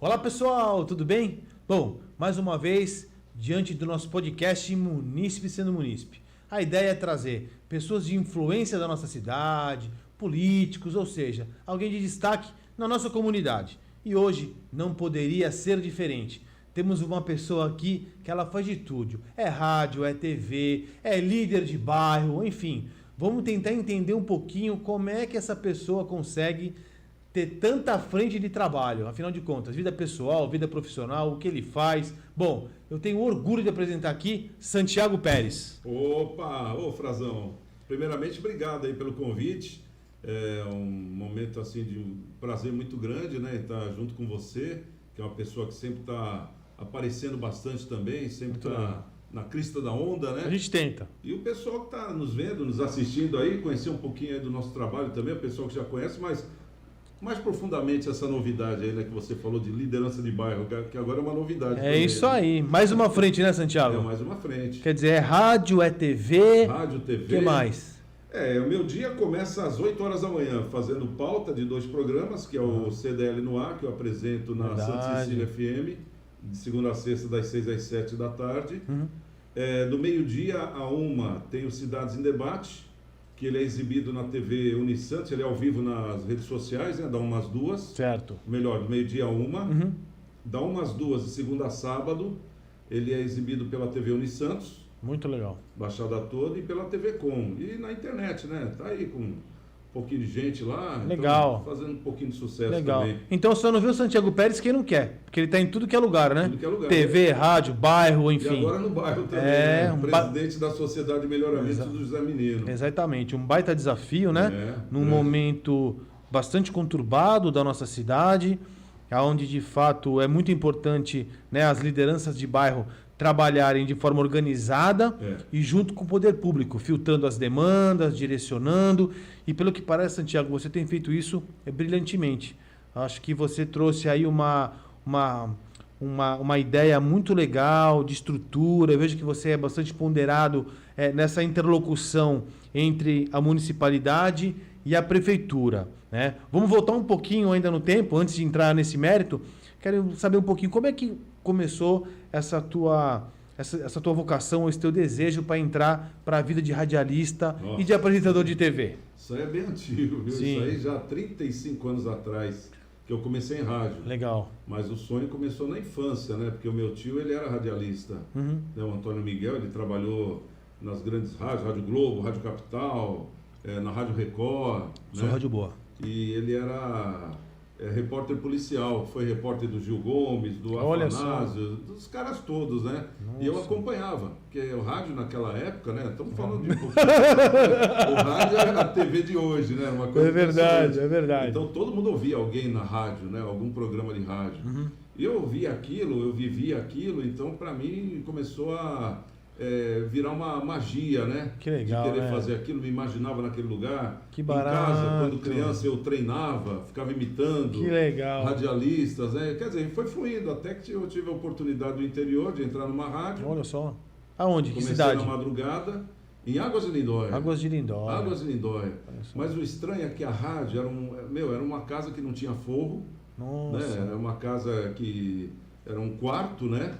Olá pessoal, tudo bem? Bom, mais uma vez, diante do nosso podcast Munícipe Sendo Munícipe. A ideia é trazer pessoas de influência da nossa cidade, políticos, ou seja, alguém de destaque na nossa comunidade. E hoje não poderia ser diferente. Temos uma pessoa aqui que ela faz de tudo. É rádio, é TV, é líder de bairro, enfim. Vamos tentar entender um pouquinho como é que essa pessoa consegue ter tanta frente de trabalho. Afinal de contas, vida pessoal, vida profissional, o que ele faz. Bom, eu tenho orgulho de apresentar aqui Santiago Pérez. Opa, ô Frazão, primeiramente obrigado aí pelo convite. É um momento assim de um prazer muito grande, né, estar junto com você, que é uma pessoa que sempre está aparecendo bastante também, sempre está na crista da onda, né? A gente tenta. E o pessoal que está nos vendo, nos assistindo aí, conhecer um pouquinho aí do nosso trabalho também, o pessoal que já conhece, mas mais profundamente essa novidade aí, né, que você falou de liderança de bairro, que agora é uma novidade. É isso aí. Mais uma frente, né, Santiago? É mais uma frente. Quer dizer, é rádio, é TV. Rádio, TV. O que mais? O meu dia começa às 8 horas da manhã, fazendo pauta de 2 programas, que é o CDL no ar, que eu apresento na Santa Cecília FM, de segunda a sexta, das 6 às 7 da tarde. Do meio-dia a 1 tem o Cidades em Debate, que ele é exibido na TV Unisant, ele é ao vivo nas redes sociais, né? Dá 1 às 2. Certo. Melhor, do meio-dia a 1. Dá 1 às 2, de segunda a sábado. Ele é exibido pela TV Unisantos. Muito legal. Baixada toda, e pela TV Com. E na internet, né? Tá aí com um pouquinho de gente lá. Legal. Então, fazendo um pouquinho de sucesso Legal. também. Então só não viu o Santiago Pérez quem não quer. Porque ele tá em tudo que é lugar, né? Tudo que é lugar. TV, rádio, bairro, enfim. E agora no bairro também, É, né? Presidente da Sociedade de Melhoramento do José Menino. Exatamente. Um baita desafio, né? Num grande. momento bastante conturbado da nossa cidade, onde de fato é muito importante, né, as lideranças de bairro trabalharem de forma organizada e junto com o poder público, filtrando as demandas, direcionando. E pelo que parece, Santiago, você tem feito isso brilhantemente. Acho que você trouxe aí uma ideia muito legal de estrutura. Eu vejo que você é bastante ponderado nessa interlocução entre a municipalidade e a prefeitura, né? Vamos voltar um pouquinho ainda no tempo, antes de entrar nesse mérito. Quero saber um pouquinho como é que começou essa tua vocação, esse teu desejo para entrar para a vida de radialista e de apresentador de TV. Isso aí é bem antigo, viu? Sim. Isso aí já há 35 anos atrás que eu comecei em rádio. Legal. Mas o sonho começou na infância, né? Porque o meu tio, ele era radialista. Né? O Antônio Miguel, ele trabalhou nas grandes rádios, Rádio Globo, Rádio Capital, na Rádio Record. Sou né? rádio boa. E ele era repórter policial, foi repórter do Gil Gomes, do Afanásio, dos caras todos, né? Nossa. E eu acompanhava, porque o rádio naquela época, né? Estamos falando de um pouquinho. O rádio era a TV de hoje, né? Uma coisa É verdade, é verdade. Então todo mundo ouvia alguém na rádio, né? Algum programa de rádio. E eu ouvia aquilo, eu vivia aquilo, então para mim começou a virar uma magia, né? Que legal, de querer né? fazer aquilo, me imaginava naquele lugar. Que Em barato. casa, quando criança, eu treinava, ficava imitando. Que legal. Radialistas, né? Quer dizer, foi fluindo, até que eu tive a oportunidade do interior de entrar numa rádio. Olha só. Aonde? Que Comecei cidade? na madrugada, em Águas de Lindóia. Águas de Lindóia. Águas de Lindóia. Olha só. Mas o estranho é que a rádio era uma casa que não tinha forro, Nossa. né? Era uma casa que era um quarto, né?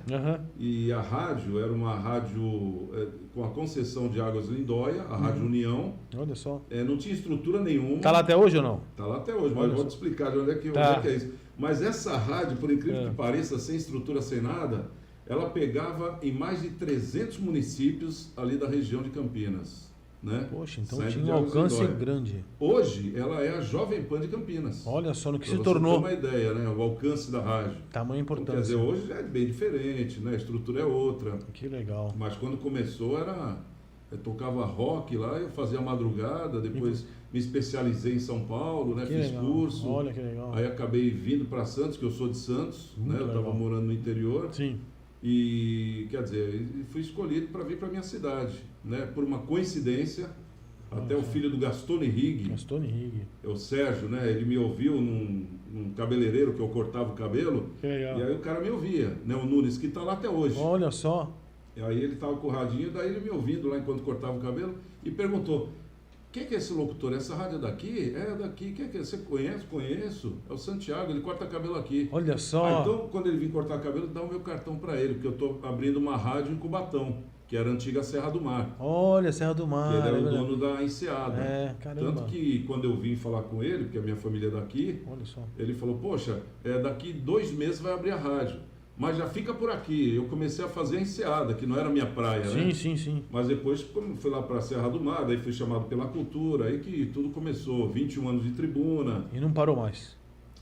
E a rádio era uma rádio com a concessão de Águas de Lindóia, a Rádio União. Olha só. Não tinha estrutura nenhuma. Tá lá até hoje ou não? Tá lá até hoje, mas Olha eu vou só. te explicar de onde é que é isso. Mas essa rádio, por incrível que pareça, sem estrutura, sem nada, ela pegava em mais de 300 municípios ali da região de Campinas. Né? Poxa, então Saindo tinha de um Águas de alcance Lindóia. grande. Hoje, ela é a Jovem Pan de Campinas. Olha só no que Pra se você tornou. ter uma ideia, né? O alcance da rádio. Tamanha Então, importância. quer dizer, hoje é bem diferente, né? A estrutura é outra. Que legal. Mas quando começou eu tocava rock lá, eu fazia madrugada, depois me especializei em São Paulo, né? Que Fiz legal. curso. Olha que legal. Aí acabei vindo para Santos, que eu sou de Santos, Muito né? Eu estava legal. morando no interior. Sim. E, quer dizer, fui escolhido para vir para minha cidade, né? Por uma coincidência, até o filho do Gastone Rigg, Gastone Rigg. o Sérgio, né? Ele me ouviu num cabeleireiro que eu cortava o cabelo. Que legal. E aí o cara me ouvia, né? O Nunes, que está lá até hoje. Olha só. E aí ele estava com o radinho, daí ele me ouvindo lá enquanto cortava o cabelo e perguntou: quem que é esse locutor? Essa rádio é daqui? É daqui. Quem que é? Você conhece? Conheço. É o Santiago, ele corta cabelo aqui. Olha só. Então, quando ele vir cortar cabelo, dá o meu cartão para ele, porque eu estou abrindo uma rádio em Cubatão, que era a antiga Serra do Mar. Olha, Serra do Mar. Que ele era o dono da Enseada. Caramba. Tanto que quando eu vim falar com ele, porque a minha família é daqui, olha só. Ele falou, poxa, daqui 2 meses vai abrir a rádio. Mas já fica por aqui. Eu comecei a fazer a Enseada, que não era a minha praia, né? Sim. Mas depois, como fui lá para a Serra do Mar, daí fui chamado pela cultura, aí que tudo começou. 21 anos de tribuna. E não parou mais.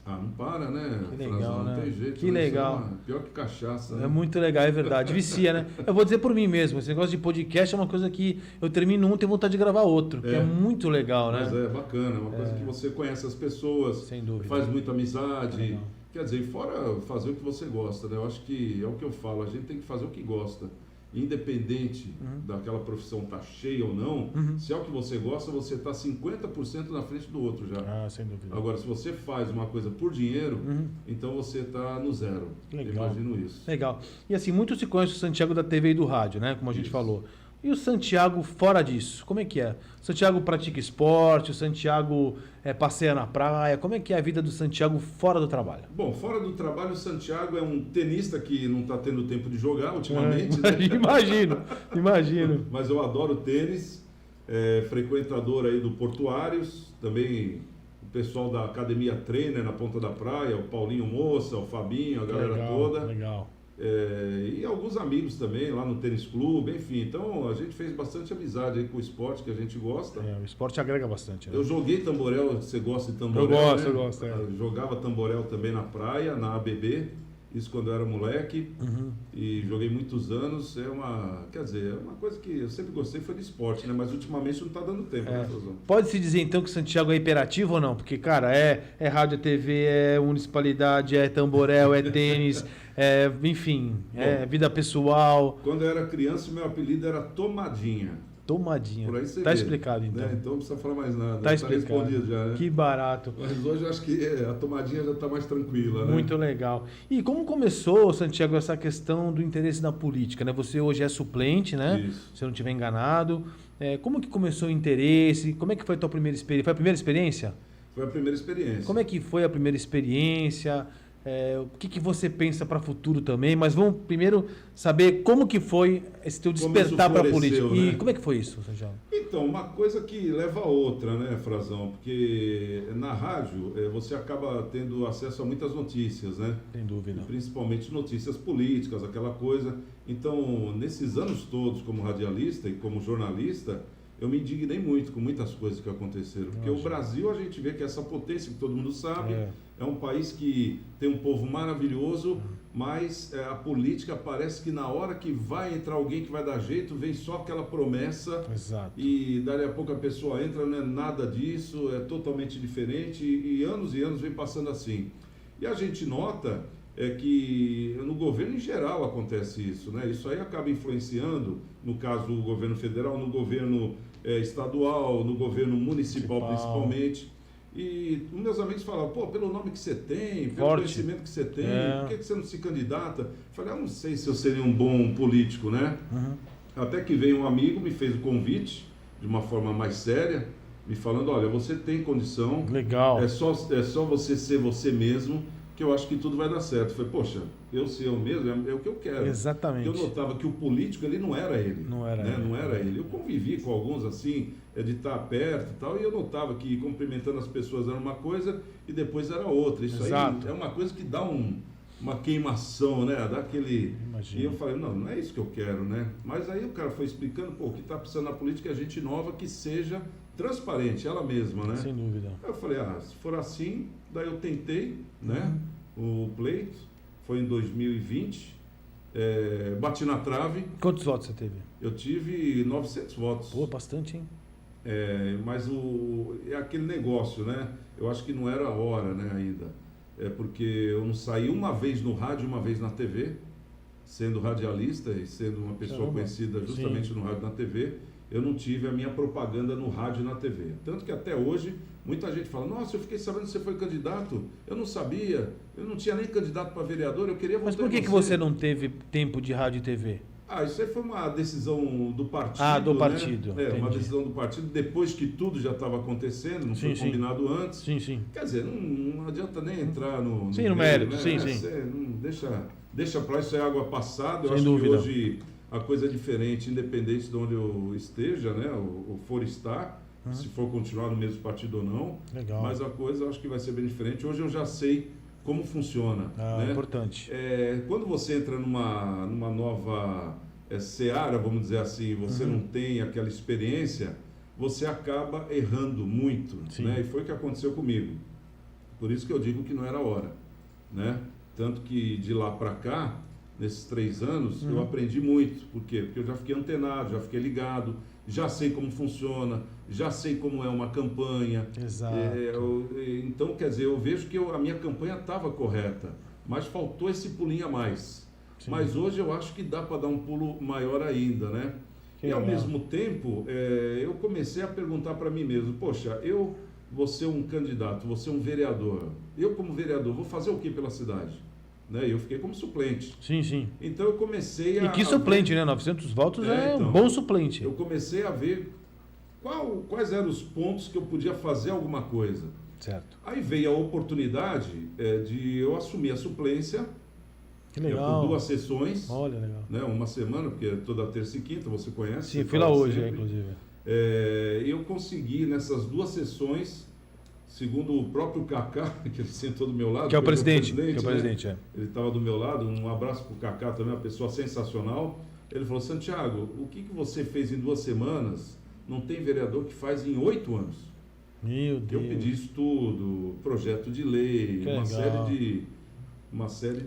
Não para, né? Que legal, não né? tem jeito. Que legal. Pior que cachaça. Né? É muito legal, é verdade. Vicia, né? Eu vou dizer por mim mesmo. Esse negócio de podcast é uma coisa que eu termino um e tenho vontade de gravar outro. Que é muito legal, né? Mas é bacana. É uma coisa que você conhece as pessoas. Sem dúvida. Faz muita amizade. Legal. Quer dizer, fora fazer o que você gosta, né? Eu acho que é o que eu falo. A gente tem que fazer o que gosta. Independente daquela profissão estar cheia ou não, se é o que você gosta, você está 50% na frente do outro já. Sem dúvida. Agora, se você faz uma coisa por dinheiro, então você está no zero. Legal. Imagino isso. Legal. E assim, muito se conhece o Santiago da TV e do rádio, né? Como a gente falou. E o Santiago fora disso? Como é que é? O Santiago pratica esporte, o Santiago passeia na praia. Como é que é a vida do Santiago fora do trabalho? Bom, fora do trabalho, o Santiago é um tenista que não está tendo tempo de jogar ultimamente. Né? Imagino. Mas eu adoro tênis, frequentador aí do Portuários, também o pessoal da Academia Trainer na Ponta da Praia, o Paulinho Moça, o Fabinho, a galera toda. Legal. E alguns amigos também lá no tênis clube, enfim. Então a gente fez bastante amizade aí com o esporte que a gente gosta. O esporte agrega bastante. Né? Eu joguei tamborel, você gosta de tamborel? Eu gosto. Eu jogava tamborel também na praia, na ABB, isso quando eu era moleque. E joguei muitos anos. É uma coisa que eu sempre gostei, foi de esporte, né? Mas ultimamente não está dando tempo, né, Frazão? Pode-se dizer então que Santiago é hiperativo ou não? Porque, cara, é rádio, TV, é municipalidade, é tamborel, é tênis, enfim, vida pessoal. Quando eu era criança, meu apelido era Tomadinha. Tomadinha. Por aí você tá vê, explicado, então. Né? Então não precisa falar mais nada. Tá explicado. Respondido já, né? Que barato. Mas hoje eu acho que a tomadinha já está mais tranquila, né? Muito legal. E como começou, Santiago, essa questão do interesse na política, né? Você hoje é suplente, né? Isso. Se eu não estiver enganado. Como que começou o interesse? Como é que foi a tua primeira experiência? Foi a primeira experiência? Foi a primeira experiência. Como é que foi a primeira experiência? O que você pensa para o futuro também? Mas vamos primeiro saber como que foi esse teu despertar para a política. Né? E como é que foi isso, Santiago? Então, uma coisa que leva a outra, né, Frazão? Porque na rádio você acaba tendo acesso a muitas notícias, né? Sem dúvida. Principalmente notícias políticas, aquela coisa. Então, nesses anos todos como radialista e como jornalista, eu me indignei muito com muitas coisas que aconteceram. Porque o Brasil, a gente vê que essa potência que todo mundo sabe, é um país que tem um povo maravilhoso, mas a política parece que na hora que vai entrar alguém que vai dar jeito, vem só aquela promessa. Exato. E dali a pouco a pessoa entra, não é nada disso, é totalmente diferente e anos vem passando assim. E a gente nota que no governo em geral acontece isso, né? Isso aí acaba influenciando, no caso o governo federal, no governo estadual, no governo municipal principalmente. E meus amigos falavam, pelo nome que você tem, pelo conhecimento que você tem, por que você não se candidata? Eu falei, não sei se eu seria um bom político, né? Até que veio um amigo, me fez o convite, de uma forma mais séria, me falando, olha, você tem condição. Legal. É só você ser você mesmo, que eu acho que tudo vai dar certo. Eu falei, poxa, eu ser eu mesmo é o que eu quero. Exatamente. Eu notava que o político, ele não era ele. Não era ele. Eu convivi com alguns assim, de estar perto e tal, e eu notava que cumprimentando as pessoas era uma coisa e depois era outra. Isso Exato. aí é uma coisa que dá uma queimação, né? Dá aquele... Imagina. E eu falei, não é isso que eu quero, né? Mas aí o cara foi explicando, o que está precisando na política é gente nova que seja transparente, ela mesma, né? Sem dúvida. Aí eu falei, se for assim, daí eu tentei, né? O pleito, foi em 2020, bati na trave. Quantos votos você teve? Eu tive 900 votos. Pô, bastante, hein? Mas é aquele negócio, né? Eu acho que não era a hora, né, ainda. Porque eu não saí uma vez no rádio e uma vez na TV, sendo radialista e sendo uma pessoa conhecida justamente no rádio e na TV. Eu não tive a minha propaganda no rádio e na TV. Tanto que até hoje, muita gente fala, nossa, eu fiquei sabendo que você foi candidato. Eu não sabia, eu não tinha nem candidato para vereador, eu queria votar. Mas por que você não teve tempo de rádio e TV? Isso aí foi uma decisão do partido. Do né? partido. Uma decisão do partido depois que tudo já estava acontecendo, não foi combinado antes. Sim. Quer dizer, não adianta nem entrar no mérito, né? Sim. Deixa para isso, é água passada. Eu acho que hoje a coisa é diferente, independente de onde eu esteja, né? Ou for estar, se for continuar no mesmo partido ou não. Legal. Mas a coisa eu acho que vai ser bem diferente. Hoje eu já sei como funciona. Né? Importante. Quando você entra numa nova seara, vamos dizer assim, você não tem aquela experiência, você acaba errando muito. Né? E foi o que aconteceu comigo. Por isso que eu digo que não era hora. Né? Tanto que de lá para cá, nesses 3 anos, eu aprendi muito. Por quê? Porque eu já fiquei antenado, já fiquei ligado, já sei como funciona, já sei como é uma campanha. Exato. Então, quer dizer, eu vejo que a minha campanha estava correta, mas faltou esse pulinho a mais. Sim. Mas hoje eu acho que dá para dar um pulo maior ainda, né? E ao mesmo tempo, eu comecei a perguntar para mim mesmo, poxa, eu vou ser um candidato, vou ser um vereador. Eu como vereador vou fazer o que pela cidade? Né? Eu fiquei como suplente. Sim. Então eu comecei a... E que suplente, né? 900 votos um bom suplente. Eu comecei a ver quais eram os pontos que eu podia fazer alguma coisa. Certo. Aí veio a oportunidade de eu assumir a suplência. Que legal. Por 2 sessões. Olha, legal. Né? Uma semana, porque é toda terça e quinta, você conhece. Sim, fui lá hoje, inclusive. Eu consegui nessas 2 sessões, segundo o próprio Cacá, que ele sentou do meu lado. Que é o presidente. Ele estava do meu lado. Um abraço para o Cacá também, uma pessoa sensacional. Ele falou, Santiago, o que você fez em 2 semanas, não tem vereador que faz em 8 anos. Meu Deus. Eu pedi estudo, projeto de lei, uma série de...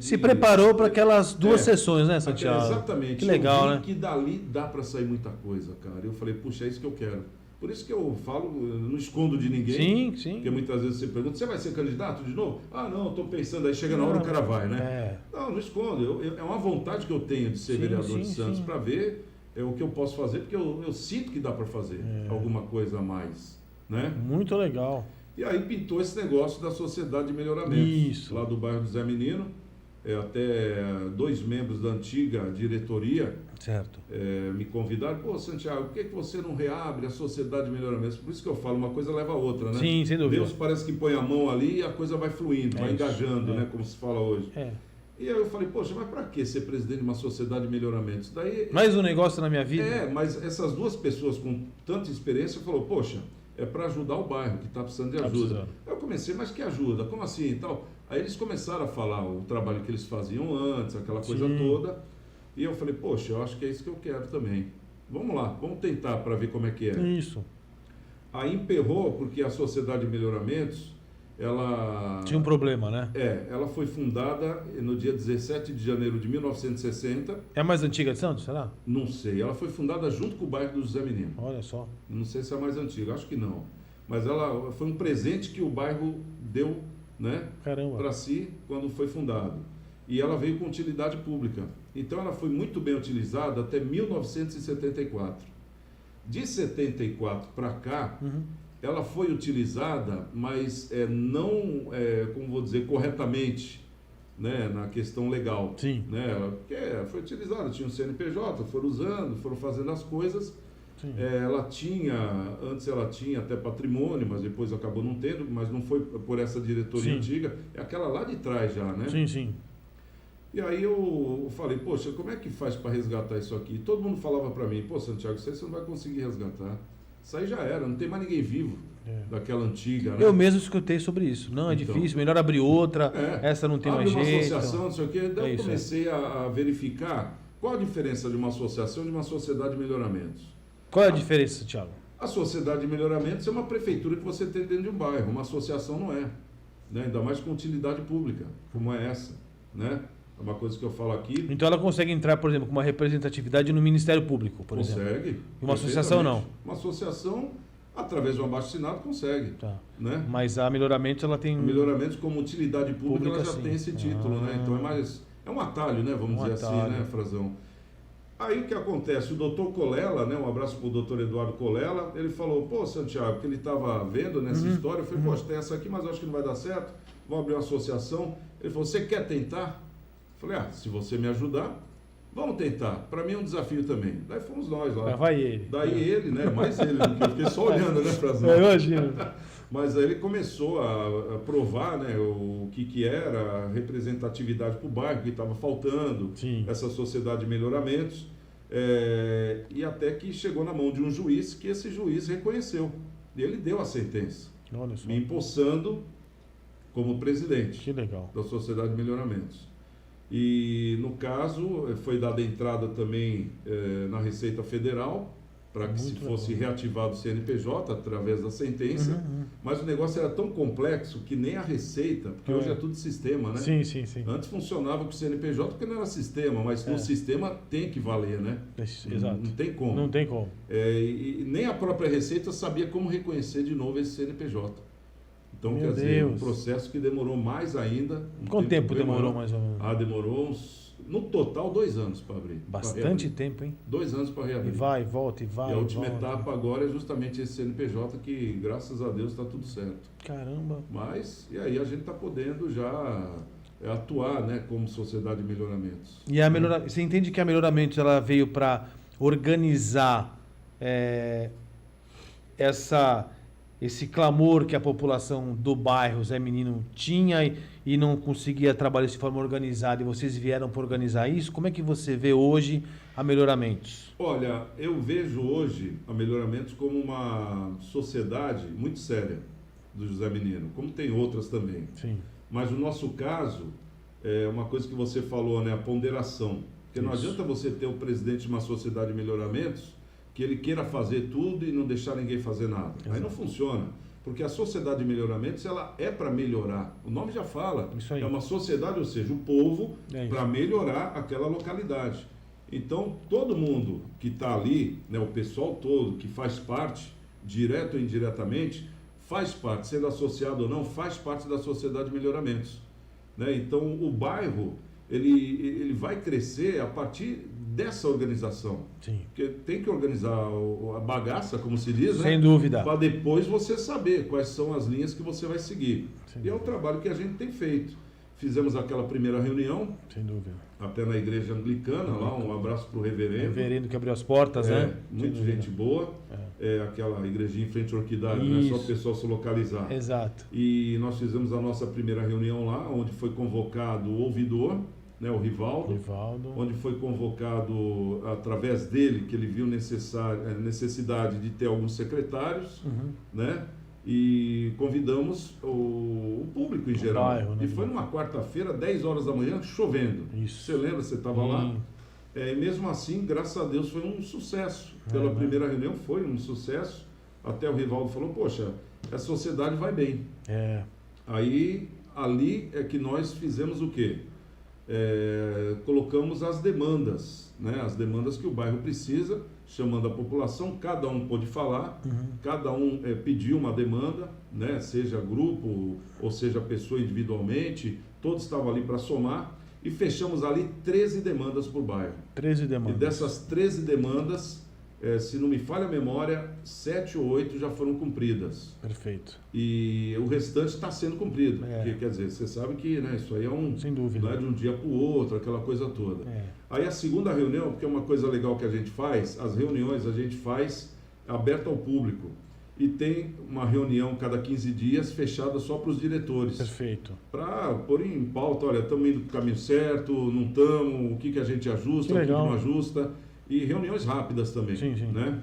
Se preparou para aquelas 2 sessões, né, Santiago? Exatamente. Que legal, né? Que dali dá para sair muita coisa, cara. Eu falei, puxa, é isso que eu quero. Por isso que eu falo, eu não escondo de ninguém. Sim. Porque muitas vezes você pergunta, você vai ser candidato de novo? Não, estou pensando, aí chega na hora o cara vai, né? Não escondo. É uma vontade que eu tenho de ser vereador de Santos para ver o que eu posso fazer, porque eu sinto que dá para fazer alguma coisa a mais, né? Muito legal. E aí pintou esse negócio da Sociedade de Melhoramento. Isso. Lá do bairro do Zé Menino. Até 2 membros da antiga diretoria me convidaram. Pô, Santiago, por que você não reabre a Sociedade de Melhoramento? Por isso que eu falo, uma coisa leva a outra, né? Sim, sem dúvida. Deus parece que põe a mão ali e a coisa vai fluindo, vai engajando, né? Como se fala hoje. E aí eu falei, poxa, mas para que ser presidente de uma sociedade de melhoramento? Isso daí... Mais um negócio na minha vida. Mas essas 2 pessoas com tanta experiência falaram, poxa, é para ajudar o bairro que está precisando de ajuda. Eu comecei, mas que ajuda? Como assim e tal? Aí eles começaram a falar o trabalho que eles faziam antes, aquela coisa toda. E eu falei, poxa, eu acho que é isso que eu quero também. Vamos lá, vamos tentar para ver como é que é. Isso. Aí emperrou, porque a Sociedade de Melhoramentos, ela... Tinha um problema, né? Ela foi fundada no dia 17 de janeiro de 1960. É a mais antiga de Santos, será? Não sei. Ela foi fundada junto com o bairro do José Menino. Olha só. Não sei se é a mais antiga, acho que não. Mas ela foi um presente que o bairro deu, né, para si quando foi fundado. E ela veio com utilidade pública. Então ela foi muito bem utilizada até 1974. De 74 para cá, ela foi utilizada, mas não, como vou dizer, corretamente, né, na questão legal. Sim. Né, porque foi utilizada, tinha o CNPJ, foram usando, foram fazendo as coisas. Antes ela tinha até patrimônio, mas depois acabou não tendo, mas não foi por essa diretoria antiga, é aquela lá de trás já, né? Sim. E aí eu falei, poxa, como é que faz para resgatar isso aqui? Todo mundo falava para mim, pô, Santiago, isso aí você não vai conseguir resgatar. Isso aí já era, não tem mais ninguém vivo daquela antiga, né? Eu mesmo escutei sobre isso. Não, é difícil, melhor abrir outra, essa não tem mais jeito. Abre uma associação, não sei o quê. Daí eu comecei a verificar qual a diferença de uma associação e de uma sociedade de melhoramentos. Qual é a diferença, Thiago? A sociedade de melhoramentos é uma prefeitura que você tem dentro de um bairro, uma associação não é. Né? Ainda mais com utilidade pública, como é essa. Né? É uma coisa que eu falo aqui. Então ela consegue entrar, por exemplo, com uma representatividade no Ministério Público, por exemplo? Consegue. E uma associação não? Uma associação, através de um abaixo-assinado, consegue. Tá. Né? Mas a Melhoramentos, ela tem... A Melhoramentos como utilidade pública ela já tem esse título, né? Então é um atalho, né? Vamos dizer assim, né, Frazão? Aí o que acontece? O doutor Colela, né, um abraço para o doutor Eduardo Colela, ele falou, pô, Santiago, que ele estava vendo nessa história, eu falei, poxa, tem essa aqui, mas eu acho que não vai dar certo, vamos abrir uma associação. Ele falou, você quer tentar? Eu falei, se você me ajudar, Vamos tentar. Para mim é um desafio também. Daí fomos nós lá. Vai ele. Daí ele, né? Mais ele, porque eu fiquei só olhando, né, para as Eu imagino. Mas aí ele começou a provar, né, o que era a representatividade para o bairro, que estava faltando, Sim. essa sociedade de melhoramentos, e até que chegou na mão de um juiz, que esse juiz reconheceu. E ele deu a sentença, Olha só. me empossando como presidente Que legal. da Sociedade de Melhoramentos. E, no caso, foi dada entrada também na Receita Federal, para que se fosse reativado o CNPJ através da sentença, mas o negócio era tão complexo que nem a Receita, porque hoje é tudo sistema, né? Sim. Antes funcionava com o CNPJ porque não era sistema, mas no sistema tem que valer, né? Exato. Não tem como. Não tem como. E nem a própria Receita sabia como reconhecer de novo esse CNPJ. Então, Meu quer dizer, um Deus. processo que demorou mais ainda. Quanto tempo demorou mais ou menos? Demorou no total 2 anos para abrir. Bastante tempo, hein? 2 anos para reabrir. E vai, volta, e vai. E a última volta. etapa agora é justamente esse CNPJ que, graças a Deus, está tudo certo. Caramba. Mas, e aí a gente está podendo já atuar, né, como sociedade de melhoramentos. E você entende que a Melhoramentos ela veio para organizar esse clamor que a população do bairro Zé Menino tinha e não conseguia trabalhar de forma organizada, e vocês vieram para organizar isso? Como é que você vê hoje a Melhoramentos? Olha, eu vejo hoje a Melhoramentos como uma sociedade muito séria do José Menino, como tem outras também. Sim. Mas no nosso caso, é uma coisa que você falou, né, a ponderação. Porque não adianta você ter o presidente de uma sociedade de melhoramentos que ele queira fazer tudo e não deixar ninguém fazer nada. Exato. Aí não funciona. Porque a sociedade de melhoramentos, ela é para melhorar. O nome já fala. Isso aí. É uma sociedade, ou seja, o povo para melhorar aquela localidade. Então, todo mundo que está ali, né, o pessoal todo que faz parte, direto ou indiretamente, faz parte, sendo associado ou não, faz parte da sociedade de melhoramentos. Né? Então, o bairro, ele vai crescer a partir dessa organização. Sim. Porque tem que organizar a bagaça, como se diz, sem né? dúvida. Para depois você saber quais são as linhas que você vai seguir. Sem e é o trabalho que a gente tem feito. Fizemos aquela primeira reunião, sem dúvida, até na igreja anglicana, lá, um abraço para o reverendo. Reverendo que abriu as portas, né? Muito gente boa. Aquela igrejinha em frente ao Orquidário, né? Só o pessoal se localizar. Exato. E nós fizemos a nossa primeira reunião lá, onde foi convocado o ouvidor, né, o Rivaldo, onde foi convocado, através dele, que ele viu necessidade de ter alguns secretários, né? E convidamos o público em geral. Bairro, né? E foi numa quarta-feira, 10 horas da manhã, chovendo. Isso. Você lembra? Você estava lá? E mesmo assim, graças a Deus, foi um sucesso. Pela primeira reunião foi um sucesso. Até o Rivaldo falou, poxa, a sociedade vai bem. Aí, ali é que nós fizemos o quê? Colocamos as demandas, né? As demandas que o bairro precisa, chamando a população, cada um pôde falar, cada um pediu uma demanda, né? Seja grupo ou seja pessoa individualmente, todos estavam ali para somar e fechamos ali 13 demandas por bairro. 13 demandas. E dessas 13 demandas, se não me falha a memória, 7 ou 8 já foram cumpridas. Perfeito. E o restante está sendo cumprido. Porque, quer dizer, você sabe que, né, isso aí é sem dúvida, não é de um dia para o outro, aquela coisa toda. Aí a segunda reunião, porque é uma coisa legal que a gente faz, as reuniões a gente faz aberta ao público. E tem uma reunião cada 15 dias fechada só para os diretores. Perfeito. Para pôr em pauta, olha, estamos indo para o caminho certo, não estamos, o que a gente ajusta, o que não ajusta. E reuniões rápidas também. Sim. Né?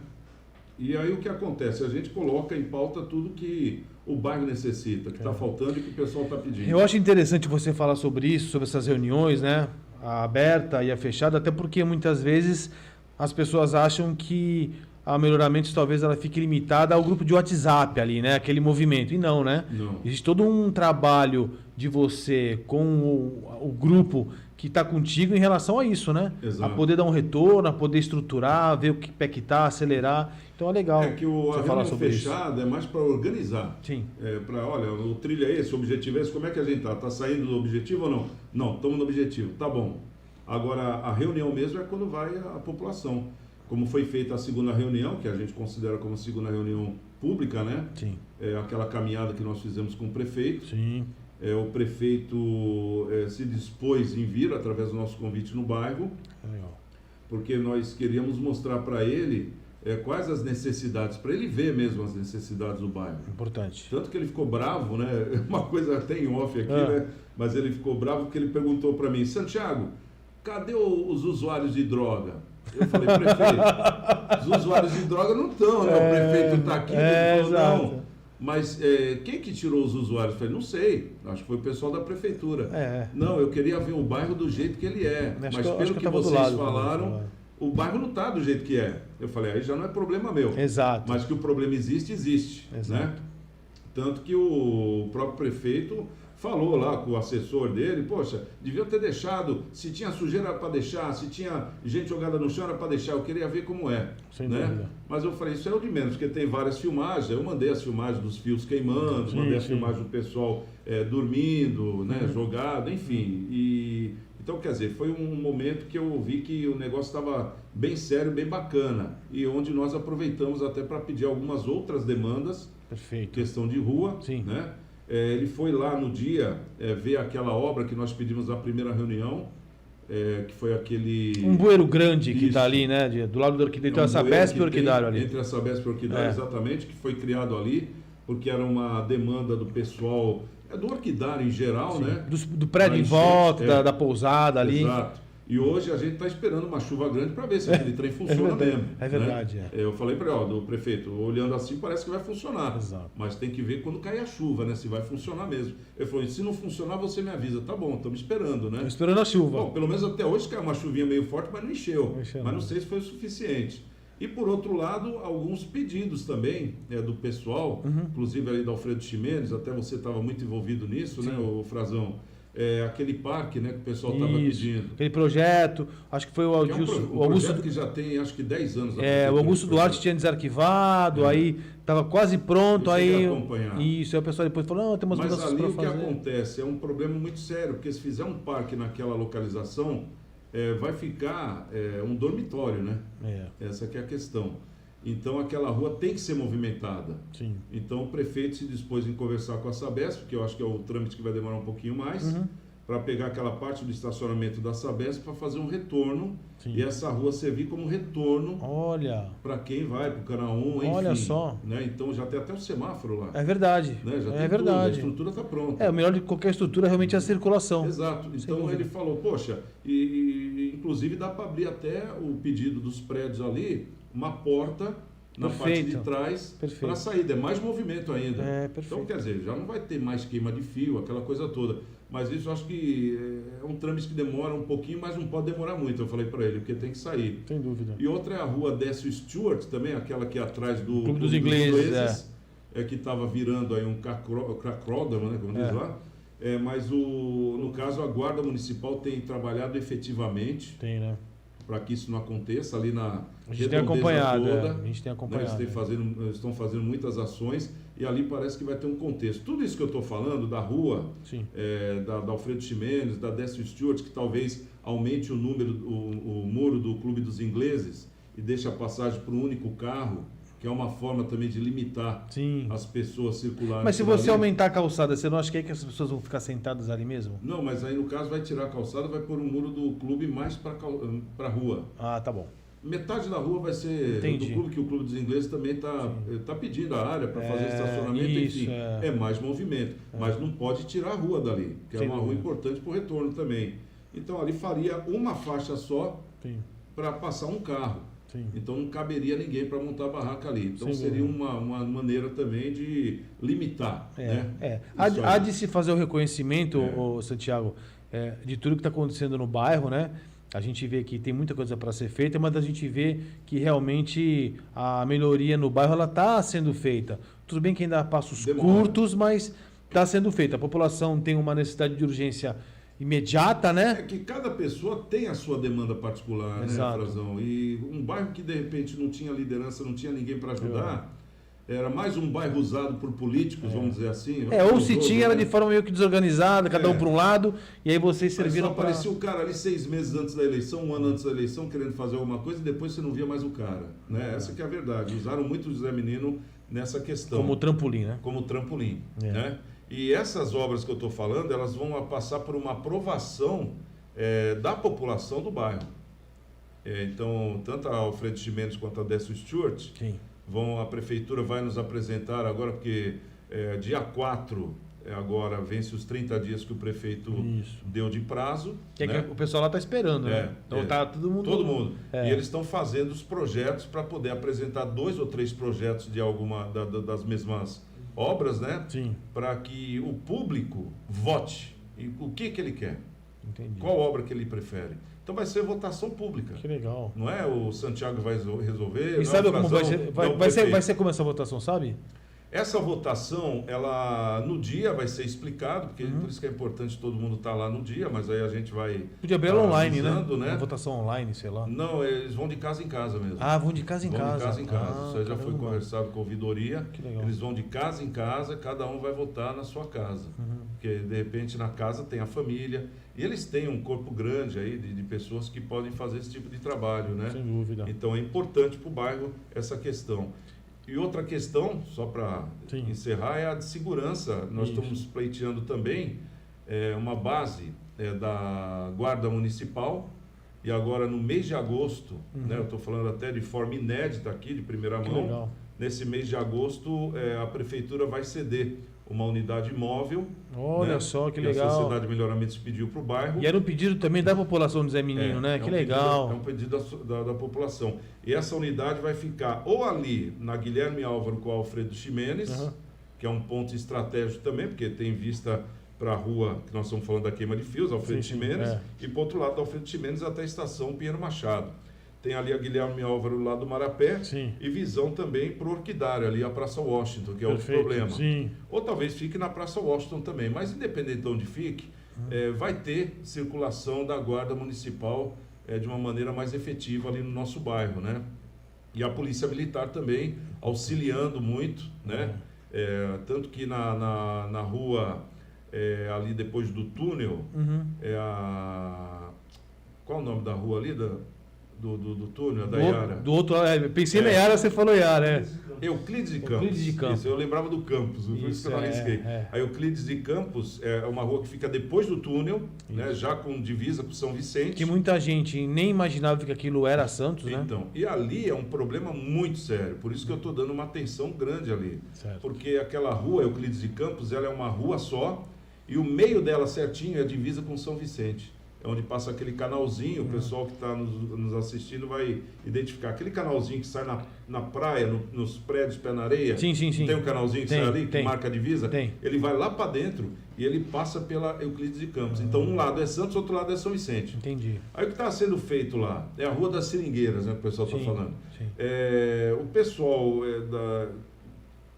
E aí o que acontece? A gente coloca em pauta tudo que o bairro necessita, que está faltando e que o pessoal está pedindo. Eu acho interessante você falar sobre isso, sobre essas reuniões, né? A aberta e a fechada, até porque muitas vezes as pessoas acham que a Melhoramentos talvez ela fique limitada ao grupo de WhatsApp ali, né? Aquele movimento. E não, né? Não. Existe todo um trabalho de você com o grupo que está contigo em relação a isso, né? Exato. A poder dar um retorno, a poder estruturar, ver o que pé que tá, acelerar. Então é legal. É que a reunião fechada é mais para organizar. Sim. Olha, o trilho é esse, o objetivo é esse, como é que a gente está? Está saindo do objetivo ou não? Não, estamos no objetivo. Tá bom. Agora, a reunião mesmo é quando vai a população. Como foi feita a segunda reunião, que a gente considera como segunda reunião pública, né? Sim. Aquela caminhada que nós fizemos com o prefeito. Sim. o prefeito se dispôs em vir através do nosso convite no bairro, porque nós queríamos mostrar para ele quais as necessidades, para ele ver mesmo as necessidades do bairro. Importante. Tanto que ele ficou bravo, né? Uma coisa até em off aqui, né? Mas ele ficou bravo porque ele perguntou para mim: Santiago, cadê os usuários de droga? Eu falei: prefeito, os usuários de droga não estão, né? O prefeito está aqui, ele falou: não. Mas quem que tirou os usuários? Eu falei: não sei, acho que foi o pessoal da prefeitura. Não, eu queria ver o bairro do jeito que ele é. Mas pelo que vocês falaram, o bairro não está do jeito que é. Eu falei: aí já não é problema meu. Exato. Mas que o problema existe. Exato. Né? Tanto que o próprio prefeito falou lá com o assessor dele: poxa, devia ter deixado, se tinha sujeira para deixar, se tinha gente jogada no chão era para deixar, eu queria ver como é. Sem né? dúvida. Mas eu falei: isso é o de menos, porque tem várias filmagens, eu mandei as filmagens dos fios queimando, mandei as filmagens do pessoal dormindo, né, jogado, enfim. Então, quer dizer, foi um momento que eu vi que o negócio estava bem sério, bem bacana, e onde nós aproveitamos até para pedir algumas outras demandas. Perfeito. Questão de rua, né? Ele foi lá no dia ver aquela obra que nós pedimos na primeira reunião, que foi aquele... Um bueiro grande que está ali, né? Do lado do Orquidário, a Sabesp e o Orquidário ali. Entre a Sabesp e o Orquidário, exatamente, que foi criado ali, porque era uma demanda do pessoal, do Orquidário em geral, né? Do prédio em volta, da pousada ali. Exato. E hoje a gente está esperando uma chuva grande para ver se aquele trem funciona mesmo. É verdade. Né? Eu falei para ele: do prefeito, olhando assim parece que vai funcionar. Exato. Mas tem que ver quando cair a chuva, né? Se vai funcionar mesmo. Ele falou: se não funcionar, você me avisa. Tá bom, estamos esperando, né? Esperando a chuva. Bom, pelo menos até hoje caiu uma chuvinha meio forte, mas não encheu. Mas não sei se foi o suficiente. E por outro lado, alguns pedidos também do pessoal, inclusive ali da Alfredo Ximenes, até você estava muito envolvido nisso, né, o Frazão? Aquele parque, né, que o pessoal estava pedindo. Aquele projeto, acho que foi o Augusto... o Augusto que já tem, acho que 10 anos. O Augusto Duarte tinha desarquivado, aí estava quase pronto, aí... Isso, aí o pessoal depois falou: não, tem umas mudanças para fazer. Mas ali o que acontece é um problema muito sério, porque se fizer um parque naquela localização, vai ficar um dormitório, né? Essa que é a questão. Então aquela rua tem que ser movimentada. Sim. Então o prefeito se dispôs em conversar com a Sabesp, que eu acho que é o trâmite que vai demorar um pouquinho mais, para pegar aquela parte do estacionamento da Sabesp para fazer um retorno. E essa rua servir como retorno para quem vai para o Canaã, enfim. Olha só. Né? Então já tem até o semáforo lá. É verdade. Né? Já tem verdade. Tudo, a estrutura está pronta. O melhor de qualquer estrutura realmente é a circulação. Exato. Então ele falou: poxa, e inclusive dá para abrir até o pedido dos prédios ali, uma porta na parte de trás para a saída. É mais movimento ainda. Então, quer dizer, já não vai ter mais queima de fio, aquela coisa toda. Mas isso eu acho que é um trâmite que demora um pouquinho, mas não pode demorar muito. Eu falei para ele, porque tem que sair. Sem dúvida. E outra é a rua Décio Stewart também, aquela que é atrás do Clube dos Ingleses. Que estava virando aí um cacródromo, né, como diz lá. Mas no caso a Guarda Municipal tem trabalhado efetivamente. Tem, né? Para que isso não aconteça ali na a gente tem acompanhado, toda, a gente tem acompanhado. Eles estão fazendo muitas ações e ali parece que vai ter um contexto. Tudo isso que eu estou falando da rua, da Alfredo Ximenes, da Décio Stewart, que talvez aumente o número, o muro do Clube dos Ingleses e deixe a passagem para um único carro, que é uma forma também de limitar as pessoas circularem. Mas se você aumentar a calçada, você não acha que as pessoas vão ficar sentadas ali mesmo? Não, mas aí no caso vai tirar a calçada, vai pôr um muro do clube mais para a rua. Ah, tá bom. Metade da rua vai ser do clube, que o Clube dos Ingleses também está pedindo a área para fazer estacionamento, enfim. É mais movimento. Mas não pode tirar a rua dali, que é uma rua importante para o retorno também. Então ali faria uma faixa só para passar um carro. Então não caberia ninguém para montar a barraca ali. Então seria uma maneira também de limitar. Né? Há de se fazer o reconhecimento, Santiago, de tudo que está acontecendo no bairro, né? A gente vê que tem muita coisa para ser feita, mas a gente vê que realmente a melhoria no bairro está sendo feita. Tudo bem que ainda há passos curtos, mas está sendo feita. A população tem uma necessidade de urgência imediata, né? É que cada pessoa tem a sua demanda particular, né, Frazão? E um bairro que de repente não tinha liderança, não tinha ninguém para ajudar, era mais um bairro usado por políticos, vamos dizer assim. Ou se tinha, era de forma meio que desorganizada, cada um para um lado, e aí vocês serviram para... Aparecia o cara ali 6 meses antes da eleição, um ano antes da eleição, querendo fazer alguma coisa, e depois você não via mais o cara. Né? Essa que é a verdade. Usaram muito o José Menino nessa questão. Como trampolim, né? Como trampolim, né? E essas obras que eu estou falando, elas vão passar por uma aprovação da população do bairro. Então, tanto a Alfredo Ximenes quanto a Décio Stewart, a prefeitura vai nos apresentar agora, porque dia 4, agora vence os 30 dias que o prefeito deu de prazo. Que o pessoal lá está esperando, né? Então tá todo mundo. Todo mundo. E eles estão fazendo os projetos para poder apresentar 2 ou 3 projetos de alguma das mesmas obras, né? Sim. Para que o público vote. E o que ele quer? Entendi. Qual obra que ele prefere? Então vai ser votação pública. Que legal. Não é o Santiago vai resolver. E sabe como vai ser? Vai ser como essa votação, sabe? Essa votação, ela no dia vai ser explicado, porque por isso que é importante todo mundo estar lá no dia, mas aí a gente vai... Podia abrir ela online, né? Uma votação online, sei lá. Não, eles vão de casa em casa mesmo. Ah, vão de casa em casa. Vão de casa em casa. Isso aí já foi conversado com a ouvidoria. Que legal. Eles vão de casa em casa, cada um vai votar na sua casa. Porque, de repente, na casa tem a família. E eles têm um corpo grande aí de pessoas que podem fazer esse tipo de trabalho, né? Sem dúvida. Então, é importante para o bairro essa questão. E outra questão, só para encerrar, é a de segurança. Nós estamos pleiteando também uma base da Guarda Municipal. E agora, no mês de agosto, né, eu estou falando até de forma inédita aqui, de primeira mão. Legal. Nesse mês de agosto, a Prefeitura vai ceder uma unidade móvel. Olha só, que legal. A Sociedade de Melhoramentos pediu para o bairro. E era um pedido também da população do Zé Menino, né? Que legal. É um pedido da população. E essa unidade vai ficar ou ali na Guilherme Álvaro com o Alfredo Ximenes, que é um ponto estratégico também, porque tem vista para a rua, que nós estamos falando da queima de fios, Alfredo Ximenes, e para o outro lado do Alfredo Ximenes até a estação Pinheiro Machado. Tem ali a Guilherme Álvaro lá do Marapé e visão também para o Orquidário, ali a Praça Washington, que é outro problema. Ou talvez fique na Praça Washington também, mas independente de onde fique, vai ter circulação da Guarda Municipal de uma maneira mais efetiva ali no nosso bairro, né? E a Polícia Militar também auxiliando muito, né? Tanto que na rua, ali depois do túnel, qual o nome da rua ali? Do túnel, da Iara. Do outro lado, pensei na Iara, você falou Iara, Euclides de Campos. Euclides de Campos. Isso, eu lembrava do Campos, por isso que eu não arrisquei. A Euclides de Campos é uma rua que fica depois do túnel, né, já com divisa com São Vicente. Que muita gente nem imaginava que aquilo era Santos, né? Então, e ali é um problema muito sério, por isso que eu estou dando uma atenção grande ali. Certo. Porque aquela rua, Euclides de Campos, ela é uma rua só, e o meio dela certinho é a divisa com São Vicente. É onde passa aquele canalzinho, o pessoal que está nos assistindo vai identificar. Aquele canalzinho que sai na praia, nos prédios pé na areia. Sim. Tem um canalzinho que sai ali, que marca a divisa? Tem. Ele vai lá para dentro e ele passa pela Euclides de Campos. Então, um lado é Santos, outro lado é São Vicente. Entendi. Aí o que está sendo feito lá? É a Rua das Seringueiras, né, que o pessoal está falando. Sim. O pessoal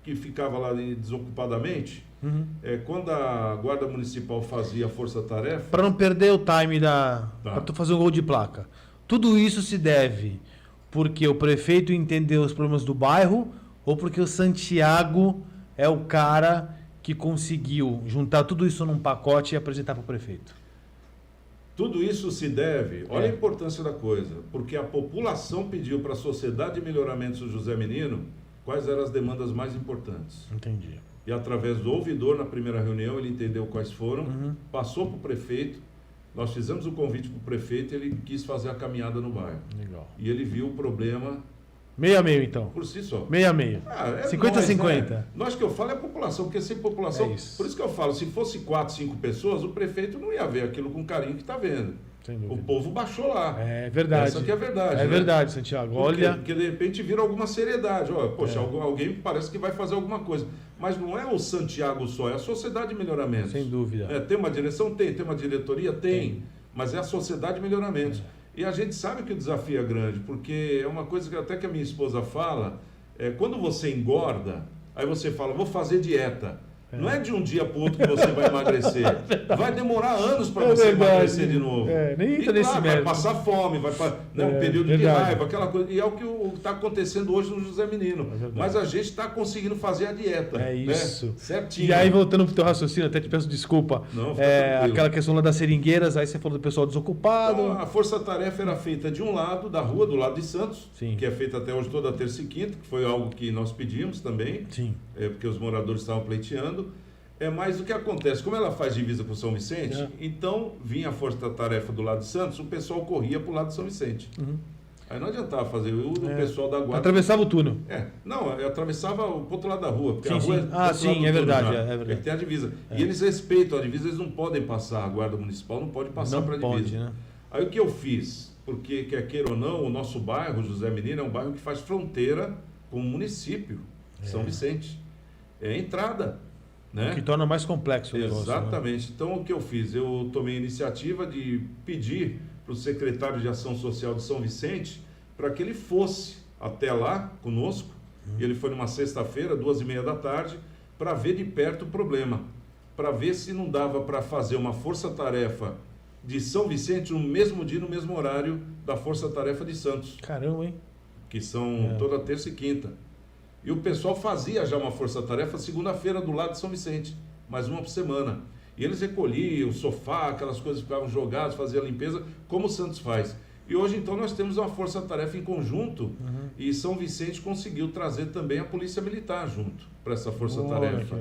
que ficava lá desocupadamente... quando a Guarda Municipal fazia a força-tarefa... Para não perder o time para tu fazer um gol de placa. Tudo isso se deve porque o prefeito entendeu os problemas do bairro ou porque o Santiago é o cara que conseguiu juntar tudo isso num pacote e apresentar para o prefeito? Tudo isso se deve... Olha a importância da coisa. Porque a população pediu para a Sociedade de Melhoramentos do José Menino quais eram as demandas mais importantes. Entendi. E através do ouvidor, na primeira reunião, ele entendeu quais foram, passou para o prefeito, nós fizemos o convite para o prefeito e ele quis fazer a caminhada no bairro. Legal. E ele viu o problema... Meio a meio, então. Por si só. Meio a meio. 50-50. Né? Nós que eu falo é a população, porque sem população... Por isso que eu falo, se fosse 4, 5 pessoas, o prefeito não ia ver aquilo com carinho que está vendo. O povo baixou lá. É verdade. Essa que é a verdade. É verdade, Santiago. Olha... Porque de repente vira alguma seriedade. Poxa, alguém parece que vai fazer alguma coisa. Mas não é o Santiago só, é a Sociedade de Melhoramentos. Sem dúvida. Tem uma direção? Tem uma diretoria? Tem. Mas é a Sociedade de Melhoramentos. E a gente sabe que o desafio é grande, porque é uma coisa que até que a minha esposa fala, quando você engorda, aí você fala, vou fazer dieta. Não é de um dia para o outro que você vai emagrecer. Vai demorar anos para você emagrecer de novo. Nem entra nesse vai passar fome, vai um período de raiva, aquela coisa. E é o que está acontecendo hoje no José Menino. Mas a gente está conseguindo fazer a dieta. É isso. Né? Certinho. E aí, voltando para o teu raciocínio, até te peço desculpa. Não, aquela questão lá das seringueiras, aí você falou do pessoal desocupado. Então, a força-tarefa era feita de um lado da rua, do lado de Santos, Sim. que é feita até hoje toda terça e quinta, que foi algo que nós pedimos também. Sim. Porque os moradores estavam pleiteando. É mais o que acontece. Como ela faz divisa com São Vicente, então vinha a força-tarefa do lado de Santos, o pessoal corria para o lado de São Vicente. Aí não adiantava fazer. O pessoal da guarda... Atravessava o túnel. Não, eu atravessava o outro lado da rua. Porque Sim, a rua sim. Ah, sim, é verdade, é verdade. Ele tem a divisa. E eles respeitam a divisa, eles não podem passar. A guarda municipal não pode passar para a divisa. Né? Aí o que eu fiz? Porque, quer queira ou não, o nosso bairro, José Menino, é um bairro que faz fronteira com o município, São Vicente. É a entrada. Né? O que torna mais complexo o negócio. Exatamente. Né? Então, o que eu fiz? Eu tomei a iniciativa de pedir para o secretário de Ação Social de São Vicente para que ele fosse até lá conosco. E ele foi numa sexta-feira, 2h30 da tarde, para ver de perto o problema. Para ver se não dava para fazer uma força-tarefa de São Vicente no mesmo dia, no mesmo horário da força-tarefa de Santos. Caramba, hein? Que são toda terça e quinta. E o pessoal fazia já uma força-tarefa segunda-feira do lado de São Vicente, mais uma por semana. E eles recolhiam o sofá, aquelas coisas ficavam jogadas, faziam a limpeza, como o Santos faz. E hoje, então, nós temos uma força-tarefa em conjunto e São Vicente conseguiu trazer também a Polícia Militar junto para essa força-tarefa.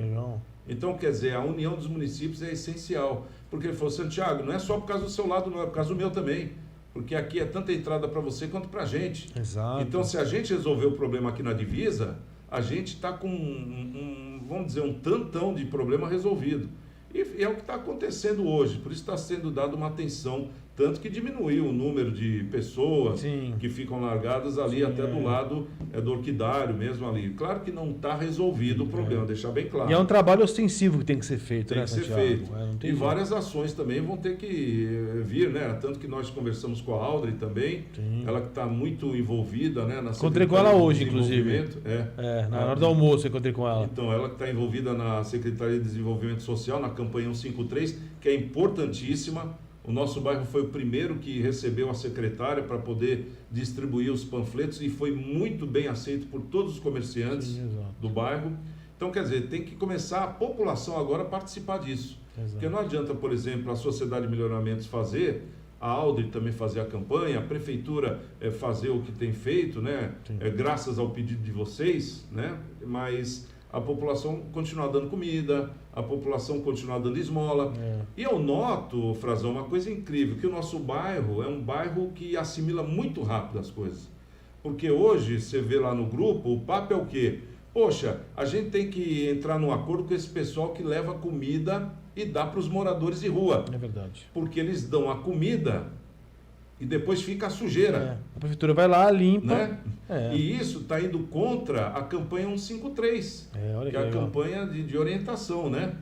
Então, quer dizer, a união dos municípios é essencial. Porque ele falou, Santiago, não é só por causa do seu lado, não, é por causa do meu também. Porque aqui é tanta entrada para você quanto para a gente. Exato. Então, se a gente resolver o problema aqui na divisa, a gente está com, vamos dizer, um tantão de problema resolvido. E é o que está acontecendo hoje. Por isso está sendo dada uma atenção, tanto que diminuiu o número de pessoas que ficam largadas ali até do lado do orquidário mesmo ali. Claro que não está resolvido o problema, deixar bem claro. E é um trabalho ostensivo que tem que ser feito, tem né, que ser Santiago? feito. E várias ações também vão ter que vir, né? Tanto que nós conversamos com a Audrey também, ela que está muito envolvida, né? Na encontrei com ela hoje, inclusive. Na hora do almoço eu encontrei com ela. Então, ela que está envolvida na Secretaria de Desenvolvimento Social, na campanha 153, que é importantíssima. O nosso bairro foi o primeiro que recebeu a secretária para poder distribuir os panfletos e foi muito bem aceito por todos os comerciantes do bairro. Então, quer dizer, tem que começar a população agora a participar disso. Porque não adianta, por exemplo, a Sociedade de Melhoramentos fazer, a Audrey também fazer a campanha, a Prefeitura fazer o que tem feito, né? Graças ao pedido de vocês, né? Mas a população continuar dando comida, a população continuar dando esmola. E eu noto, Frazão, uma coisa incrível, que o nosso bairro é um bairro que assimila muito rápido as coisas. Porque hoje, você vê lá no grupo, o papo é o quê? Poxa, a gente tem que entrar num acordo com esse pessoal que leva comida e dá para os moradores de rua. É verdade. Porque eles dão a comida e depois fica a sujeira. A prefeitura vai lá, limpa. Né? E isso está indo contra a campanha 153, que é a campanha de orientação, né?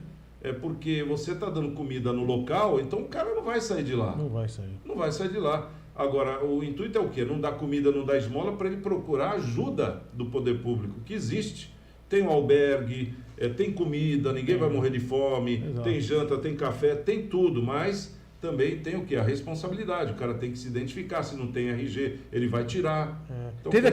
É porque você está dando comida no local, então o cara não vai sair de lá. Não vai sair. Não vai sair de lá. Agora, o intuito é o quê? Não dar comida, não dar esmola, para ele procurar ajuda do poder público, que existe. Tem um albergue, tem comida, ninguém vai morrer de fome, tem janta, tem café, tem tudo, mas também tem o quê? A responsabilidade. O cara tem que se identificar. Se não tem RG, ele vai tirar. Então, teve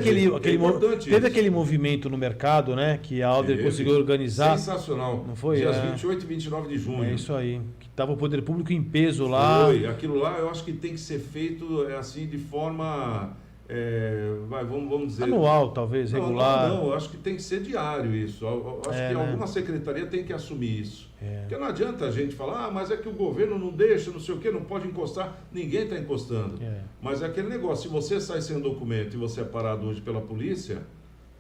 aquele movimento no mercado, né? Que a Audrey conseguiu organizar. Sensacional. Não foi? Dias 28 e 29 de junho. É isso aí. Que estava o poder público em peso lá. Foi. Aquilo lá eu acho que tem que ser feito assim de forma... vamos dizer... anual, talvez, regular. Não, eu acho que tem que ser diário isso. Eu acho que alguma secretaria tem que assumir isso. Porque não adianta a gente falar, mas é que o governo não deixa, não sei o quê, não pode encostar. Ninguém está encostando. Mas é aquele negócio, se você sai sem documento e você é parado hoje pela polícia,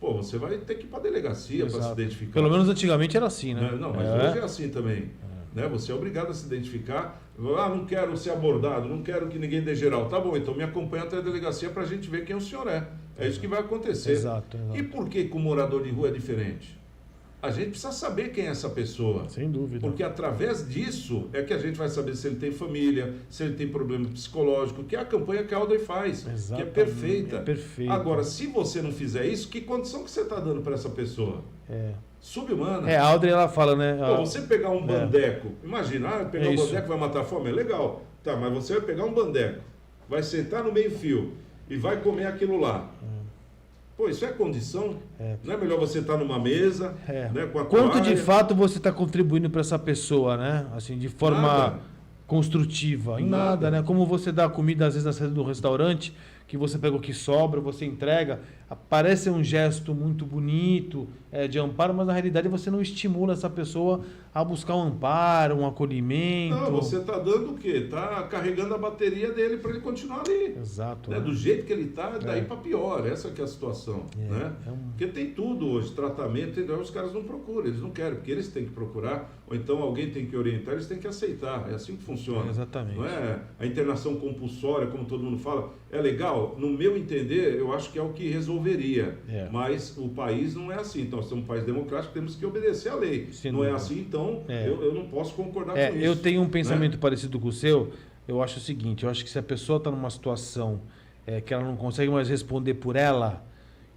você vai ter que ir para a delegacia para se identificar. Pelo menos antigamente era assim, né? Não, mas hoje é assim também. Né? Você é obrigado a se identificar. Não quero ser abordado, não quero que ninguém dê geral. Tá bom, então me acompanha até a delegacia para a gente ver quem o senhor é. É isso que vai acontecer. Exato. E por que com o morador de rua é diferente? A gente precisa saber quem é essa pessoa. Sem dúvida. Porque através disso é que a gente vai saber se ele tem família, se ele tem problema psicológico, que é a campanha que a Audrey faz, que é perfeita. Perfeito. Agora, se você não fizer isso, que condição que você está dando para essa pessoa? Subhumana. A Audrey, ela fala, né? Você pegar um bandeco, imagina, pegar um bandeco vai matar a fome, é legal. Tá, mas você vai pegar um bandeco, vai sentar no meio-fio e vai comer aquilo lá. Isso é condição? Não é melhor você estar numa mesa, né, com a Quanto toalha? de fato você está contribuindo para essa pessoa, né? Assim, de forma construtiva? Em nada, né? Como você dá comida, às vezes, na saída do restaurante, que você pega o que sobra, você entrega, parece um gesto muito bonito de amparo, mas na realidade você não estimula essa pessoa a buscar um amparo, um acolhimento. Não, você está dando o quê? Está carregando a bateria dele para ele continuar ali. Exato. Né? Do jeito que ele está, daí para pior. Essa que é a situação. Né? Porque tem tudo hoje, tratamento, então os caras não procuram, eles não querem, porque eles têm que procurar, ou então alguém tem que orientar, eles têm que aceitar. É assim que funciona. Exatamente. Não é a internação compulsória, como todo mundo fala. É legal? No meu entender, eu acho que é o que resolveria. Mas o país não é assim. Então, nós somos um país democrático, temos que obedecer à lei. Não é assim, então eu não posso concordar com isso. Eu tenho um pensamento parecido com o seu. Eu acho o seguinte, eu acho que se a pessoa está numa situação que ela não consegue mais responder por ela,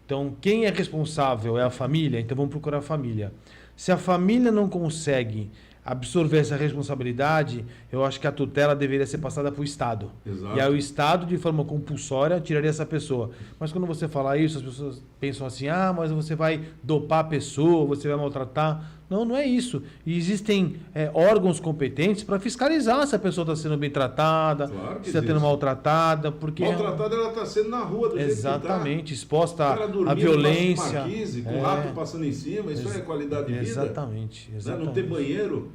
então quem é responsável é a família, então vamos procurar a família. Se a família não consegue absorver essa responsabilidade, eu acho que a tutela deveria ser passada para o Estado. Exato. E aí o Estado, de forma compulsória, tiraria essa pessoa. Mas quando você fala isso, as pessoas pensam assim, mas você vai dopar a pessoa, você vai maltratar. Não, não é isso. E existem órgãos competentes para fiscalizar se a pessoa está sendo bem tratada, claro se está sendo maltratada. Porque maltratada ela está sendo na rua do exatamente, jeito que tá. exposta à violência. Marquise, com o rato passando em cima, isso é qualidade de vida? Exatamente. Né? Não ter banheiro,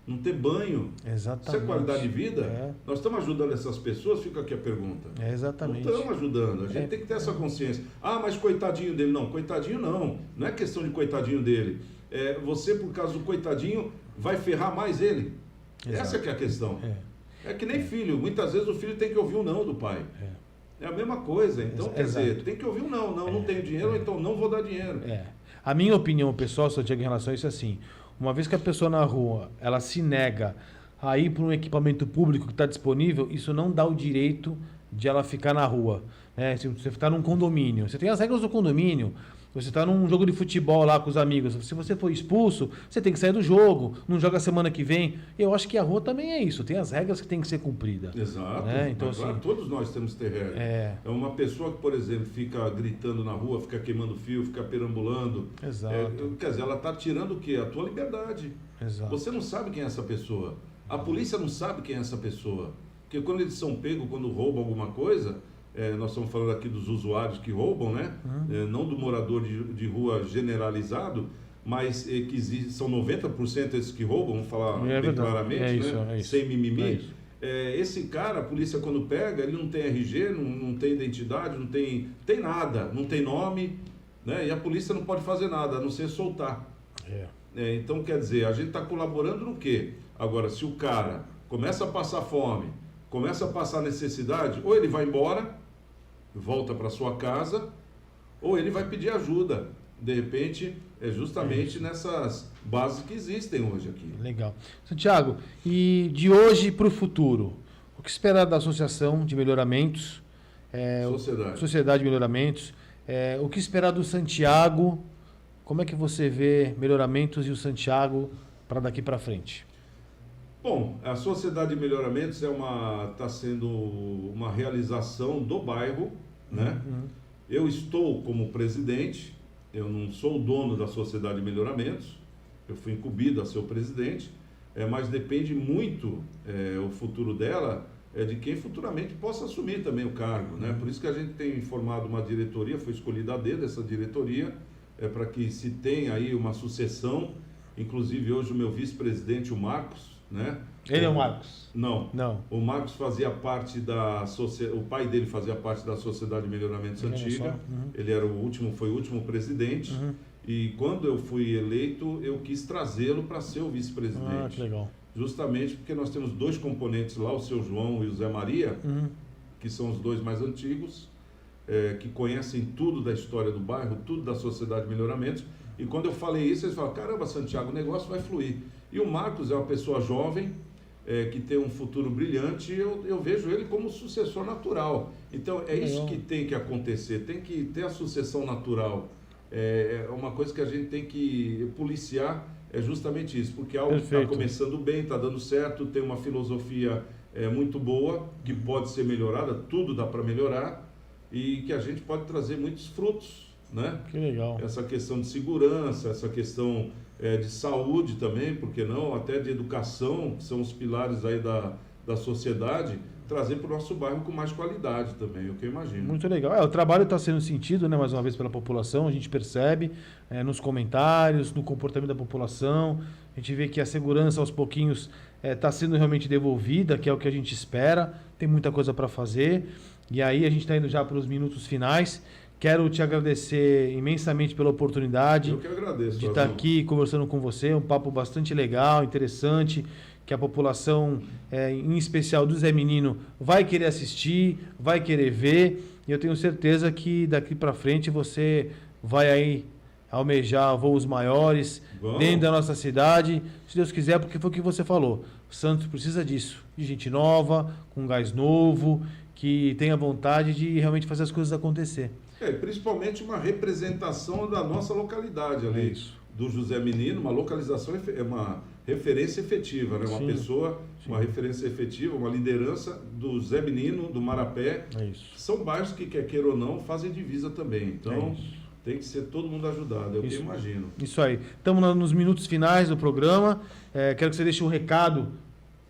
não ter banho. Exatamente. Isso é qualidade de vida? Nós estamos ajudando essas pessoas? Fica aqui a pergunta. Exatamente. Não estamos ajudando. A gente tem que ter essa consciência. Mas coitadinho dele. Não, coitadinho não. Não é questão de coitadinho dele. Você, por causa do coitadinho, vai ferrar mais ele. Exato. Essa que é a questão. É que nem filho. Muitas vezes o filho tem que ouvir o não do pai. É a mesma coisa. Então, quer dizer, tem que ouvir o não. Não tenho dinheiro, então não vou dar dinheiro. A minha opinião pessoal, Santiago, em relação a isso é assim. Uma vez que a pessoa na rua, ela se nega a ir para um equipamento público que está disponível, isso não dá o direito de ela ficar na rua. Se você está num condomínio, você tem as regras do condomínio. Você está num jogo de futebol lá com os amigos. Se você for expulso, você tem que sair do jogo. Não joga semana que vem. Eu acho que a rua também é isso. Tem as regras que tem que ser cumpridas. Exato. Então, claro, assim, todos nós temos que ter regras. É uma pessoa que, por exemplo, fica gritando na rua, fica queimando fio, fica perambulando. Exato. Quer dizer, ela está tirando o quê? A tua liberdade. Exato. Você não sabe quem é essa pessoa. A polícia não sabe quem é essa pessoa. Porque quando eles são pegos, quando roubam alguma coisa... nós estamos falando aqui dos usuários que roubam, né? Não do morador de rua generalizado, mas que são 90% esses que roubam, vamos falar bem claramente, né? Sem mimimi. Esse cara, a polícia quando pega, ele não tem RG, não tem identidade, não tem nada, não tem nome, né? E a polícia não pode fazer nada, a não ser soltar. Então, quer dizer, a gente está colaborando no quê? Agora, se o cara começa a passar fome, começa a passar necessidade, ou ele vai embora, volta para sua casa, ou ele vai pedir ajuda. De repente, justamente nessas bases que existem hoje aqui. Legal. Santiago, e de hoje para o futuro, o que esperar da Associação de Melhoramentos? Sociedade de Melhoramentos. O que esperar do Santiago? Como é que você vê Melhoramentos e o Santiago para daqui para frente? Bom, a Sociedade de Melhoramentos está sendo uma realização do bairro, né? Eu estou como presidente, eu não sou o dono da Sociedade de Melhoramentos, eu fui incumbido a ser o presidente, mas depende muito o futuro dela, de quem futuramente possa assumir também o cargo, né? Por isso que a gente tem formado uma diretoria, foi escolhida a dedo essa diretoria, para que se tenha aí uma sucessão, inclusive hoje o meu vice-presidente, o Marcos, né? Ele é o Marcos? Não. O Marcos fazia parte o pai dele fazia parte da Sociedade de Melhoramentos Antiga. Ele era foi o último presidente. E quando eu fui eleito, eu quis trazê-lo para ser o vice-presidente. Que legal. Justamente porque nós temos dois componentes lá, o seu João e o Zé Maria, que são os dois mais antigos, que conhecem tudo da história do bairro, tudo da Sociedade de Melhoramentos. E quando eu falei isso, eles falaram, caramba, Santiago, o negócio vai fluir. E o Marcos é uma pessoa jovem, que tem um futuro brilhante, e eu vejo ele como sucessor natural. Então, isso que tem que acontecer, tem que ter a sucessão natural. É uma coisa que a gente tem que policiar, é justamente isso, porque algo está começando bem, está dando certo, tem uma filosofia muito boa, que pode ser melhorada, tudo dá para melhorar, e que a gente pode trazer muitos frutos, né? Que legal. Essa questão de segurança, essa questão de saúde também, por que não? Até de educação, que são os pilares aí da sociedade, trazer para o nosso bairro com mais qualidade também, é o que eu imagino. Muito legal. O trabalho está sendo sentido, né, mais uma vez, pela população, a gente percebe nos comentários, no comportamento da população, a gente vê que a segurança aos pouquinhos está sendo realmente devolvida, que é o que a gente espera, tem muita coisa para fazer, e aí a gente está indo já para os minutos finais. Quero te agradecer imensamente pela oportunidade Eu que agradeço, de estar aqui conversando com você, um papo bastante legal, interessante, que a população, em especial do Zé Menino, vai querer assistir, vai querer ver, e eu tenho certeza que daqui para frente você vai aí almejar voos maiores dentro da nossa cidade, se Deus quiser, porque foi o que você falou. O Santos precisa disso, de gente nova, com gás novo, que tenha vontade de realmente fazer as coisas acontecer. Principalmente uma representação da nossa localidade ali, do José Menino, uma localização, uma referência efetiva, né? Uma pessoa, uma referência efetiva, uma liderança do Zé Menino, do Marapé. São bairros que, quer queira ou não, fazem divisa também. Então, tem que ser todo mundo ajudado, é o que eu imagino. Isso aí. Estamos nos minutos finais do programa. Quero que você deixe um recado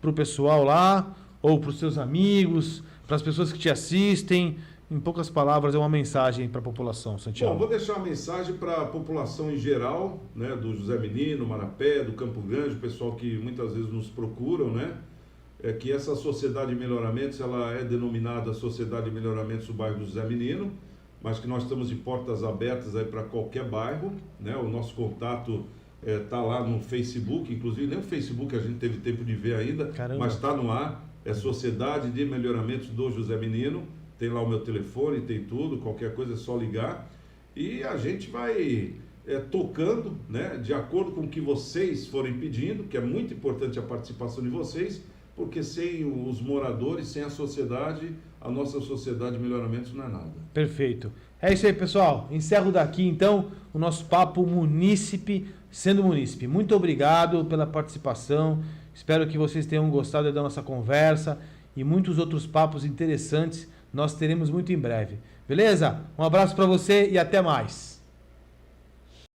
para o pessoal lá, ou para os seus amigos, para as pessoas que te assistem. Em poucas palavras, é uma mensagem para a população, Santiago. Bom, vou deixar uma mensagem para a população em geral, né, do José Menino, Marapé, do Campo Grande, o pessoal que muitas vezes nos procuram, né, que essa Sociedade de Melhoramentos, ela é denominada Sociedade de Melhoramentos do bairro do José Menino, mas que nós estamos de portas abertas aí para qualquer bairro, né, o nosso contato está lá no Facebook, inclusive nem o Facebook a gente teve tempo de ver ainda, mas está no ar, é Sociedade de Melhoramentos do José Menino. Tem lá o meu telefone, tem tudo, qualquer coisa é só ligar. E a gente vai tocando, né, de acordo com o que vocês forem pedindo, que é muito importante a participação de vocês, porque sem os moradores, sem a sociedade, a nossa sociedade de melhoramentos não é nada. Perfeito. É isso aí, pessoal. Encerro daqui, então, o nosso papo Munícipe sendo Munícipe. Muito obrigado pela participação. Espero que vocês tenham gostado da nossa conversa e muitos outros papos interessantes nós teremos muito em breve. Beleza? Um abraço para você e até mais.